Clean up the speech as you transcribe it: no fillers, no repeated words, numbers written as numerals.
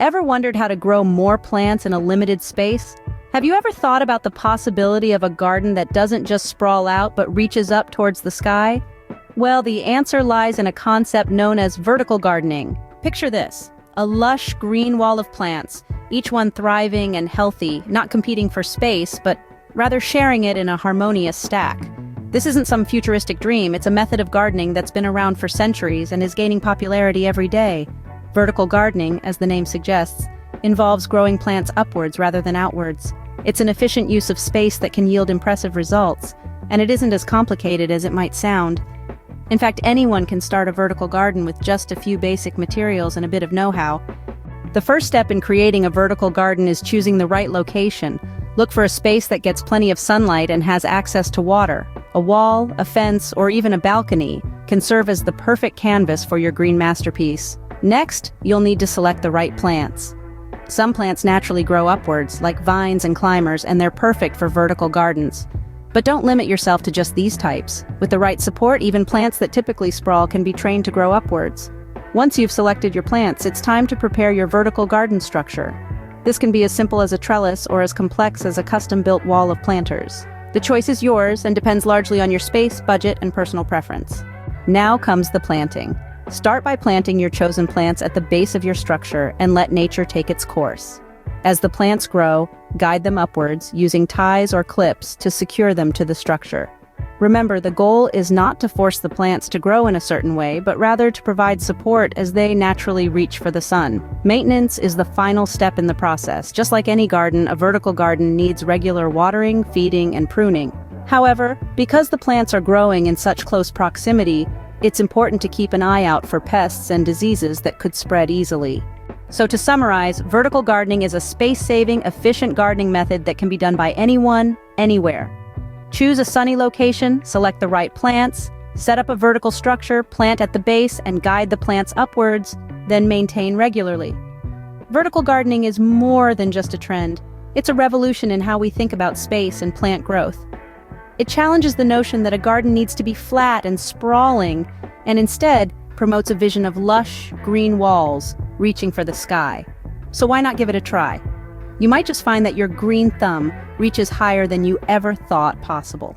Ever wondered how to grow more plants in a limited space? Have you ever thought about the possibility of a garden that doesn't just sprawl out but reaches up towards the sky? Well, the answer lies in a concept known as vertical gardening. Picture this: a lush green wall of plants, each one thriving and healthy, not competing for space, but rather sharing it in a harmonious stack. This isn't some futuristic dream, it's a method of gardening that's been around for centuries and is gaining popularity every day. Vertical gardening, as the name suggests, involves growing plants upwards rather than outwards. It's an efficient use of space that can yield impressive results, and it isn't as complicated as it might sound. In fact, anyone can start a vertical garden with just a few basic materials and a bit of know-how. The first step in creating a vertical garden is choosing the right location. Look for a space that gets plenty of sunlight and has access to water. A wall, a fence, or even a balcony can serve as the perfect canvas for your green masterpiece. Next, you'll need to select the right plants. Some plants naturally grow upwards, like vines and climbers, and they're perfect for vertical gardens. But don't limit yourself to just these types. With the right support, even plants that typically sprawl can be trained to grow upwards. Once you've selected your plants, it's time to prepare your vertical garden structure. This can be as simple as a trellis or as complex as a custom-built wall of planters. The choice is yours and depends largely on your space, budget, and personal preference. Now comes the planting. Start by planting your chosen plants at the base of your structure and let nature take its course. As the plants grow, guide them upwards using ties or clips to secure them to the structure. Remember, the goal is not to force the plants to grow in a certain way, but rather to provide support as they naturally reach for the sun. Maintenance is the final step in the process. Just like any garden, a vertical garden needs regular watering, feeding, and pruning. However, because the plants are growing in such close proximity, it's important to keep an eye out for pests and diseases that could spread easily. So to summarize, vertical gardening is a space-saving, efficient gardening method that can be done by anyone, anywhere. Choose a sunny location, select the right plants, set up a vertical structure, plant at the base, and guide the plants upwards, then maintain regularly. Vertical gardening is more than just a trend. It's a revolution in how we think about space and plant growth. It challenges the notion that a garden needs to be flat and sprawling, and instead promotes a vision of lush, green walls reaching for the sky. So why not give it a try? You might just find that your green thumb reaches higher than you ever thought possible.